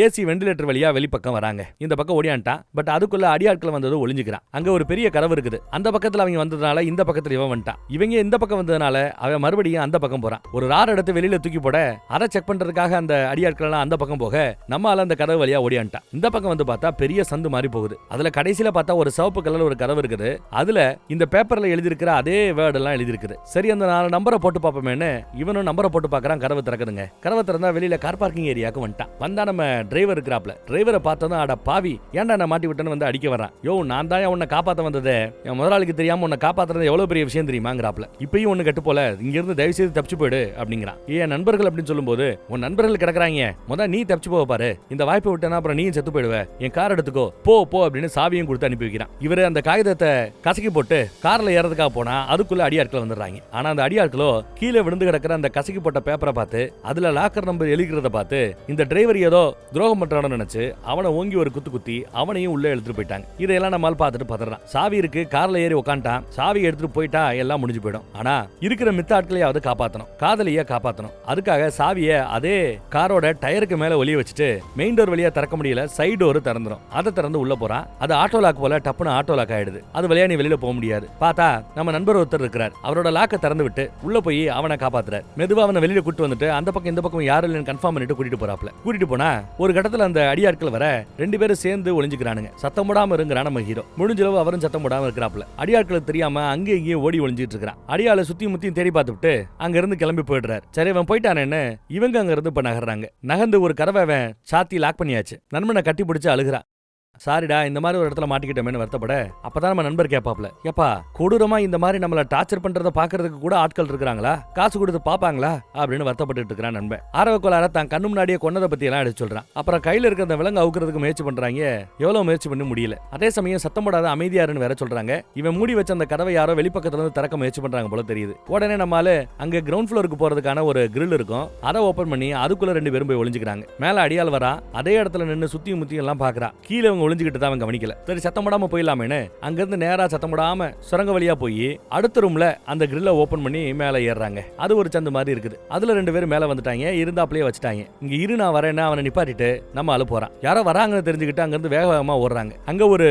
ஏசி வெண்டிலேட்டர் வழியா வெளிப்பக்கம் வராங்க. இந்த பக்கம் ஓடியான்ட்டான். பட் அதுக்குள்ள அடியாட்கள் வந்தது ஒளிஞ்சுக்கிறான். அங்க ஒரு பெரிய கதவு இருக்குது. அந்த பக்கத்துல அவங்க வந்ததுனால இந்த பக்கத்துல இவன் வந்துட்டான். இவங்க இந்த பக்கம் வந்ததுனால அவன் மறுபடியும் அந்த பக்கம் போறான். ஒரு ரார் எடுத்து வெளியில தூக்கி போட அதை செக் பண்றதுக்காக அந்த அடியாட்கள் எல்லாம் அந்த பக்கம் போக நம்மால அந்த கதவு வழியா ஓடியான்ட்டான். இந்த பக்கம் வந்து பார்த்தா பெரிய சந்து மாதிரி போகுது. அதுல கடைசியில பார்த்தா ஒரு சிவப்பு கலர் ஒரு கதவு இருக்குது. அதுல இந்த பேப்பர்ல எழுதியிருக்கிற அதே வேர்டு எல்லாம் எழுதியிருக்குது. சரி, அந்த 4 நம்பரை போட்டு பார்ப்போமேன்னு இவனும் நம்பரை போட்டு பார்க்கறான். கதவு திறக்குதுங்க. கதவை திறந்தா வெளியில கார் பார்க்கிங் ஏரியாவுக்கு வந்துட்டான். வந்தா நம்ம டிரைவர் இருக்கிறாப்ல. டிரைவரை பார்த்ததும் அட பாவி ஏன்டா நான் மாட்டி விட்டேன்னு வந்து அடிக்க வரான். யோ, நான் தான் உன்னை காப்பாத்த வந்ததே, என் முதலாளிக்கு தெரியாம உன்னை காப்பாத்துறது எவ்வளவு பெரிய விஷயம் தெரியுமாங்கிறாப்ல. இப்பயும் ஒண்ணு கட்டு போல, இங்க இருந்து தயவு செய்து தப்பிச்சு போயிடு அப்படிங்கிறான். ஏன் நண்பர்கள் அப்படின்னு சொல்லும்போது உன் நண்பர்கள் கிடக்குறாங்க, முதல் நீ தப்பிச்சு போக பாரு, இந்த வாய்ப்பை விட்டனா அப்புறம் நீயும் செத்து போயிடுவ, என் கார் எடுத்துக்கோ போ போ அப்படின்னு சாவியும் கொடுத்து அனுப்பி வைக்கிறான். இவரு அந்த காகிதத்தை கசக்கி போட்டு கார்ல ஏறதுக்காக போனா அதுக்குள்ள அடியாட்கள் வந்துடுறாங்க. ஆனா அந்த அடியாட்களோ கீழே விழுந்து கிடக்கிற அந்த கசக்கி போட்ட பேப்பரை பார்த்து அதுல லாக்கர் நம்பர் எழுதிக்கிறத பார்த்து இந்த டிரைவர் ஏதோ துரோகம் பண்றான்னு நினைச்சு அவனை ஓங்கி ஒரு குத்து குத்தி அவனையும் உள்ள எடுத்துட்டு போயிட்டாங்க. இதையெல்லாம் நம்மால் பார்த்துட்டு பதறான். சாவி இருக்கு, கார்ல ஏறி உட்காந்துட்டான். சாவி எடுத்துட்டு போயிட்டா எல்லாம் முடிஞ்சு போயிடும். ஆனா இருக்கிற மித்த ஆட்களையாவது காப்பாத்தணும், காதலிய காப்பாத்தணும். அதுக்காக சாவிய அதே காரோட டயருக்கு மேல ஒளிய வச்சுட்டு மெயின் டோர் வழியா திறக்க முடியல, சைடு டோர் திறந்துரும். அதை திறந்து உள்ள போறான். அது ஆட்டோ லாக் போல டப்புன்னு ஆட்டோ லாக் ஆயிடுது. அது வழியா நீ வெளியில போக முடியாது. பார்த்தா நம்ம நண்பர் ஒருத்தர் இருக்கிறார். அவரோட லாக்க திறந்து விட்டு உள்ள போய் அவனை காப்பாத்துறாரு. மெதுவா அவனை வெளியில கூட்டு வந்துட்டு அந்த பக்கம் இந்த பக்கம் யாரும் இல்லைன்னு கன்ஃபார்ம் பண்ணிட்டு கூட்டிட்டு போறாப்ல. கூட்டிட்டு போனா ஒரு கட்டத்துல அந்த அடியாட்கள் வர 2 பேரும் சேர்ந்து ஒளிஞ்சுக்கிறானுங்க. சத்தம் போடாம இருங்கிறான் நம்ம ஹீரோ. முடிஞ்சளவு அவரும் சத்தம் போடாம இருக்கிறாப்ல. அடியாட்களுக்கு தெரியாம அங்கே இங்கே ஓடி ஒளிஞ்சிட்டு இருக்கிறான். அடியாளை சுத்தி முத்தியும் தேடி பார்த்துட்டு அங்க இருந்து கிளம்பி போயிடுறாரு. சரி, அவன் போயிட்டானேன்னு இவங்க அங்க இருந்து இப்ப நகர்றாங்க. நகர்ந்து ஒரு கதவை சாத்தி லாக் பண்ணியாச்சு. நண்பனை கட்டி பிடிச்சு அழுகிறான். சாரிடா, இந்த மாதிரி ஒரு இடத்துல மாட்டிக்கிட்டோமேனு வருத்தப்பட அப்பதான் நம்ம நண்பர் கேட்பாப்ல, ஏப்பா கொடூரமா இந்த மாதிரி நம்மள டார்ச்சர் பண்றத பாக்குறதுக்கு கூட ஆட்கள் இருக்காங்களா, காசு கொடுத்து பாப்பாங்களா அப்படின்னு வருத்தப்பட்டு இருக்கிறான் நண்பன். ஆர்வக்கோளார தான் கண்ணு முன்னாடியே கொன்னதை பத்தி எல்லாம் எடுத்து சொல்றான். அப்புறம் கையில இருக்கிற அந்த விலங்கு அவுக்கிறதுக்கு முயற்சி பண்றாங்க. எவ்வளவு முயற்சி பண்ணி முடியல. அதே சமயம் சத்தம் போடாத அமைதியாருன்னு வேற சொல்றாங்க. இவன் மூடி வச்ச அந்த கதவை யாரோ வெளிப்பக்கத்துல இருந்து திறக்க முயற்சி பண்றாங்க போல தெரியுது. உடனே நம்மால அங்க கிரவுண்ட் ஃப்ளோருக்கு போறதுக்கான ஒரு கிரில் இருக்கும். அதை ஓபன் பண்ணி அதுக்குள்ள 2 பேரும் போய் ஒளிஞ்சுக்கிறாங்க. மேல அடியால் வரா. அதே இடத்துல நின்று சுத்தியும் முத்தியும் எல்லாம் பாக்குறா. கீழே ஒளிஞ்சுக்கிட்டு தான் அவன் கவனிக்கல. சரி, சத்தம் போடாம போயிடலாமேன்னு அங்கிருந்து நேரா சத்தம் போடாம சுரங்க வழியா போய் அடுத்த ரூம்ல அந்த கிரில்ல ஓபன் பண்ணி மேல ஏறாங்க. அது ஒரு சந்து மாதிரி இருக்குது. அதுல 2 பேரும் மேல வந்துட்டாங்க. இருந்தாப்லயே வச்சுட்டாங்க. இங்க இரு, நான் வரேன்னு அவனை நிப்பாட்டிட்டு நம்ம ஆளு போறான். யாரோ வராங்கன்னு தெரிஞ்சுக்கிட்டு அங்கிருந்து வேக வேகமா ஓடுறாங்க. அங்க ஒரு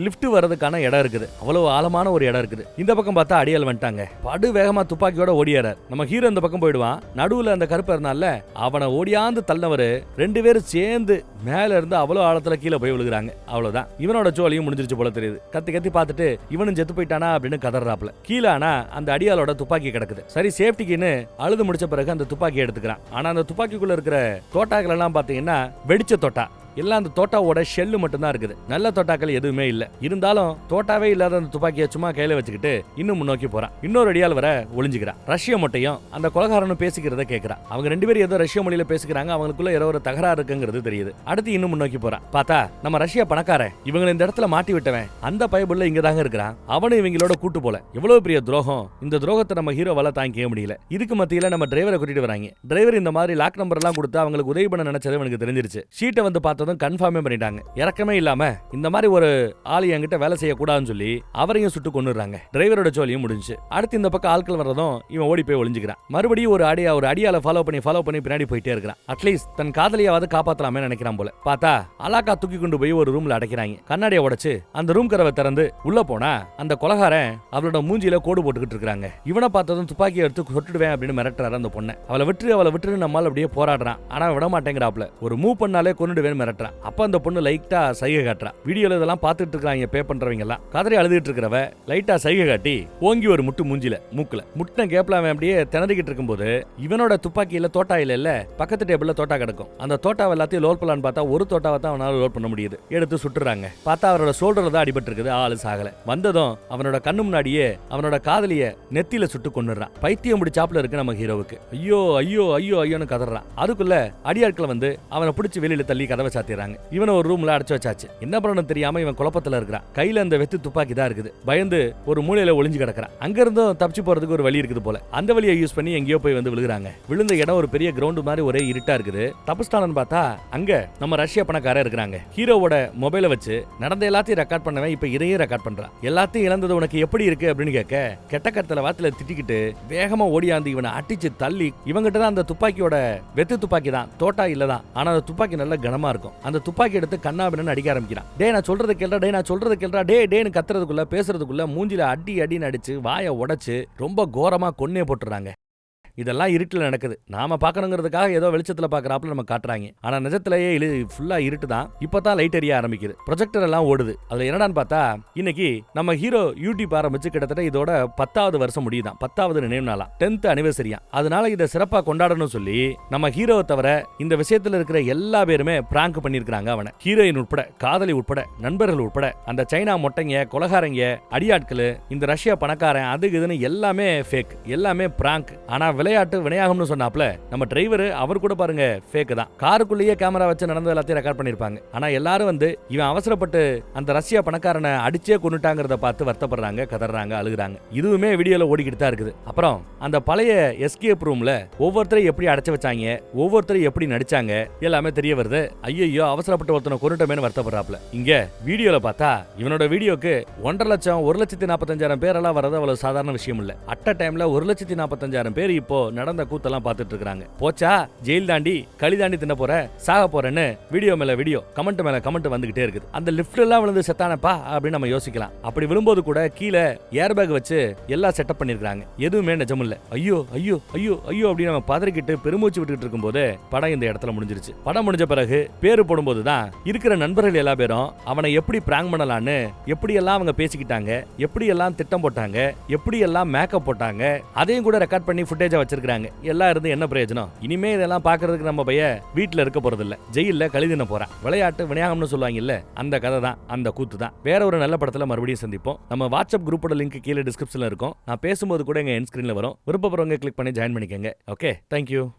லிப்ட் வரதுக்கான இடம் இருக்குது. அவ்வளவு ஆழமான ஒரு இடம் இருக்குது. இந்த பக்கம் பார்த்தா அடியால் வந்துட்டாங்க. படு வேகமா துப்பாக்கியோட ஓடியாரார். நம்ம ஹீரோ இந்த பக்கம் போயிடுவான். நடுவுல அந்த கருப்பு இருந்தால அவனை ஓடியாந்து தள்ளவரு 2 பேரும் சேர்ந்து மேல இருந்து அவ்வளவு ஆழத்துல கீழே போய் விழுகிறாங்க. அவ்வளவுதான், இவனோட ஜோலியும் முடிஞ்சிருச்சு போல தெரியுது. கத்தி கத்தி பார்த்துட்டு இவனும் செத்து போயிட்டானா அப்படின்னு கதறாப்ல. கீழே ஆனா அந்த அடியாலோட துப்பாக்கி கிடக்குது. சரி, சேஃப்டிக்குன்னு அழுது முடிச்ச பிறகு அந்த துப்பாக்கி எடுத்துக்கிறான். ஆனா அந்த துப்பாக்கிக்குள்ள இருக்கிற தோட்டாக்கள் எல்லாம் பாத்தீங்கன்னா வெடிச்ச தோட்டா. எல்லாம் அந்த தோட்டாவோட ஷெல்லு மட்டும்தான் இருக்குது. நல்ல தோட்டாக்கள் எதுவுமே இல்ல. இருந்தாலும் தோட்டாவே இல்லாத அந்த துப்பாக்கியை சும்மா கையில வச்சுக்கிட்டு இன்னும் முன்னோக்கி போறான். இன்னொரு அடியால் வர ஒளிஞ்சுக்கிறான். ரஷ்ய மொட்டையும் அந்த கொலகாரனும் பேசிக்கிறத கேட்கிறான். அவங்க 2 பேரும் ஏதோ ரஷ்ய மொழியில பேசிக்கிறாங்க. அவங்களுக்குள்ள ஏதோ ஒரு தகராறு இருக்குங்கிறது தெரியுது. அடுத்து இன்னும் முன்னோக்கி போறான். பார்த்தா நம்ம ரஷ்யா பணக்காரன் இவங்களை இந்த இடத்துல மாட்டி விட்டவன் அந்த பைபிள்ல இங்க தாங்க இருக்கிறான். அவனும் இவங்களோட கூட்டு போல. எவ்வளவு பெரிய துரோகம். இந்த துரோகத்தை நம்ம ஹீரோவால தாங்கிக்க முடியல. இதுக்கு மத்தியில நம்ம டிரைவரை கூட்டிட்டு வராங்க. டிரைவர் இந்த மாதிரி லாக் நம்பர் எல்லாம் கொடுத்து அவங்களுக்கு உதவி பண்ண நினைச்சது எனக்கு தெரிஞ்சிருச்சு. ஷீட்டை வந்து பார்த்ததும் கன்ஃபார்மே பண்ணிட்டாங்க. இறக்கமே இல்லாம இந்த மாதிரி ஒரு ஆளு என்கிட்ட வேலை செய்யக்கூடாதுன்னு சொல்லி அவரையும் சுட்டு கொன்னுறாங்க. டிரைவரோட ஜோலியும் முடிஞ்சு. அடுத்து இந்த பக்கம் ஆட்கள் வர்றதும் இவன் ஓடி போய் ஒளிஞ்சுக்கிறான். மறுபடியும் ஒரு அடியால ஃபாலோ பண்ணி பின்னாடி போயிட்டே இருக்கிறான். அட்லீஸ்ட் தன் காதலியாவது காப்பாத்தலாமே நினைக்கிறான் போல. பார்த்தா அலாக்கா தூக்கி கொண்டு போய் ஒரு ரூம்ல அடைக்கிறாங்க. கண்ணாடியை உடைச்சு அந்த ரூம் கதவை திறந்து உள்ள போனா அந்த கொலகாரன் அவளோட மூஞ்சில கோடு போட்டுக்கிட்டு இருக்காங்க. இவனை பார்த்ததும் துப்பாக்கி எடுத்து சொட்டுடுவேன் அப்படின்னு மிரட்டுறாரு அந்த பொண்ணை. அவளை விட்டு நம்மால் அப்படியே போராடுறான். ஆனா விட மாட்டேங்கிறாப்ல. ஒரு மூவ் பண்ணாலே கொன்னுடுவேன் மிரட்டுறான். காட்டுறான். அப்ப அந்த பொண்ணு லைட்டா சைகை காட்டுறா. வீடியோல இதெல்லாம் பார்த்துட்டு இருக்காங்க பே பண்றவங்க எல்லாம். கதறி அழுதுட்டு இருக்கிறவ லைட்டா சைகை காட்டி ஓங்கி ஒரு முட்டு மூஞ்சில மூக்குல முட்டின கேப்ல அவன் அப்படியே திணறிக்கிட்டு இருக்கும்போது இவனோட துப்பாக்கியில தோட்டா இல்ல பக்கத்து டேபிள்ல தோட்டா கிடக்கும். அந்த தோட்டாவை எல்லாத்தையும் லோட் பண்ணலான்னு பார்த்தா ஒரு தோட்டாவை தான் அவனால லோட் பண்ண முடியுது. எடுத்து சுட்டுறாங்க. பார்த்தா அவரோட ஷோல்டர்ல தான் அடிபட்டு இருக்குது. ஆளு சாகல. வந்ததும் அவனோட கண்ணு முன்னாடியே அவனோட காதலிய நெத்தியில சுட்டு கொன்னுறான். பைத்தியம் முடிச்சாப்ல இருக்கு நம்ம ஹீரோவுக்கு. ஐயோ ஐயோ ஐயோ ஐயோன்னு கதறான். அதுக்குள்ள அடியாட்கள் வந்து அவனை பிடிச்சி வெளியில தள்ளி கதவை சாத்திடுறாங்க. இவனை ஒரு ரூம்ல அடைச்சு வச்சாச்சு. என்ன பண்ணணும் தெரியாம இவன் குழப்பத்துல இருக்கிறான். கையில அந்த வெத்து துப்பாக்கி தான் இருக்குது. பயந்து ஒரு மூலையில ஒளிஞ்சு கிடக்குறான். அங்க இருந்தும் தப்பிச்சு போறதுக்கு ஒரு வழி இருக்குது போல. அந்த வழியை யூஸ் பண்ணி எங்கேயோ போய் வந்து விழுகுறாங்க. விழுந்த இடம் ஒரு பெரிய கிரவுண்ட் மாதிரி ஒரே இருட்டா இருக்குது. தப்புஸ்தானன்னு பார்த்தா அங்க நம்ம ரஷ்யா பணக்காரர் இருக்கிறாங்க. ஹீரோவோட மொபைலை வச்சு நடந்த எல்லாத்தையும் ரெக்கார்ட் பண்ணவன் இப்ப இதையும் ரெக்கார்ட் பண்றான். எல்லாத்தையும் இழந்தது உனக்கு எப்படி இருக்கு அப்படின்னு கேட்க கெட்ட கருத்துல வாத்துல திட்டிக்கிட்டு வேகமா ஓடியாந்து இவனை அடிச்சு தள்ளி இவங்கிட்ட தான் அந்த துப்பாக்கியோட வெத்து துப்பாக்கி தான் தோட்டா இல்லதான். ஆனா அந்த துப்பாக்கி நல்ல கனமா இருக்கும். அந்த துப்பாக்கி எடுத்து கண்ணாபின்னு அடிக்க ஆரம்பிக்கிறான். டே நான் சொல்றது கேள்றா, டே நான் சொல்றது கேள்றா, டே டேன்னு கத்துறதுக்குள்ள பேசுறதுக்குள்ள மூஞ்சில அடி அடின்னு அடிச்சு வாயை உடைச்சு ரொம்ப கோரமா கொன்னே போட்டுறாங்க. இதெல்லாம் இருட்டில் நடக்குது. நாம பார்க்கணுங்கிறதுக்காக ஏதோ வெளிச்சத்தில் பார்க்குறாப்புல நம்ம காட்டுறாங்க. ஆனால் நிஜத்திலேயே ஃபுல்லாக இருட்டு தான். இப்போ தான் லைட் எரிய ஆரம்பிக்குது. ப்ரொஜெக்டர் எல்லாம் ஓடுது. அதில் என்னடான்னு பார்த்தா இன்னைக்கு நம்ம ஹீரோ யூடியூப் ஆரம்பிச்சு கிட்டத்தட்ட இதோட 10வது வருஷம் முடியுதான். 10வது நினைவு நாளா, 10th அனிவர்சரியா. அதனால இதை சிறப்பாக கொண்டாடணும் சொல்லி நம்ம ஹீரோவை தவிர இந்த விஷயத்தில் இருக்கிற எல்லா பேருமே பிராங்க் பண்ணியிருக்காங்க அவனை. ஹீரோயின் உட்பட, காதலி உட்பட, நண்பர்கள் உட்பட, அந்த சைனா மொட்டைங்க, கொலகாரங்க, அடியாட்கள், இந்த ரஷ்யா பணக்காரன், அது இதுன்னு எல்லாமே ஃபேக், எல்லாமே பிராங்க். ஆனா விளையாட்டு வினையாகும்னு சொன்னாப்ல நம்ம டிரைவர் அவர் கூட பாருங்க ஃபேக் தான். காருக்குள்ளேயே கேமரா வச்சு நடந்த எல்லாத்தையும் ரெக்கார்ட் பண்ணிருப்பாங்க. ஆனா எல்லாரும் வந்து இவன் அவசரப்பட்டு அந்த ரஷ்யா பணக்காரனை அடிச்சே கொன்னுட்டாங்கிறத பார்த்து வருத்தப்படுறாங்க, கதறாங்க, அழுகுறாங்க. இதுவுமே வீடியோல ஓடிக்கிட்டு தான் இருக்குது. அப்புறம் அந்த பழைய எஸ்கேப் ரூம்ல ஒவ்வொருத்தரையும் எப்படி அடைச்சு வச்சாங்க, ஒவ்வொருத்தரையும் எப்படி நடிச்சாங்க எல்லாமே தெரிய வருது. ஐயோ அவசரப்பட்டு ஒருத்தனை கொன்னுட்டமேனு வருத்தப்படுறாப்ல. இங்க வீடியோல பார்த்தா இவனோட வீடியோக்கு 1.5 லட்சம் 1,45,000 பேரெல்லாம் வரது அவ்வளவு சாதாரண விஷயம் இல்ல. அட் அ டைம்ல 1,45,000 பேர் இப்போ நடந்த கூத்தெல்லாம் பார்த்துட்டு இருக்காங்க. போச்சா ஜெயில் தாண்டி களி தாண்டி தின்ன போற, சாக போறேன்னு வீடியோ மேல வீடியோ, கமெண்ட் மேல கமெண்ட் வந்துகிட்டே இருக்குது. அந்த லிப்ட் எல்லாம் விழுந்து செத்தானப்பா அப்படின்னு நம்ம யோசிக்கலாம். அப்படி விழும்போது கூட கீழே ஏர்பேக் வச்சு எல்லாம் செட்டப் பண்ணிருக்காங்க. எதுவுமே நிஜம் இல்ல. ஐயோ ஐயோ ஐயோ ஐயோ அப்படின்னு நம்ம பதறிக்கிட்டு பெருமூச்சு விட்டுட்டு இருக்கும்போது படம் இந்த இடத்துல முடிஞ்சிருச்சு. படம் முடிஞ்ச பிறகு பேரு போடும்போது தான் இருக்கிற நண்பர்கள் எல்லா பேரும் அவனை எப்படி பிராங்க் பண்ணலான்னு எப்படி எல்லாம் அவங்க பேசிக்கிட்டாங்க, எப்படி எல்லாம் திட்டம் போட்டாங்க, எப்படி எல்லாம் மேக்கப் போட்டாங்க, அதையும் கூட ரெக்கார்ட் பண்ணி ஃபுட்டேஜ் வச்சிருக்காங்க. எல்லாம் இருந்து என்ன பிரயோஜனம்? இனிமே இதெல்லாம் பாக்குறதுக்கு நம்ம பைய வீட்டுல இருக்க போறது இல்ல, ஜெயில கழிதின போறான். விளையாட்டு வினையாகம்னு சொல்லுவாங்க இல்ல, அந்த கதை தான், அந்த கூத்து தான். வேற ஒரு நல்ல படத்துல மறுபடியும் சந்திப்போம். நம்ம வாட்ஸ்அப் குரூப்போட லிங்க் கீழே டிஸ்கிரிப்ஷன்ல இருக்கும். நான் பேசும்போது கூட எங்க என் ஸ்கிரீன்ல வரும். விருப்பப்படுறவங்க கிளிக் பண்ணி ஜாயின் பண்ணிக்கங்க. Okay, thank you.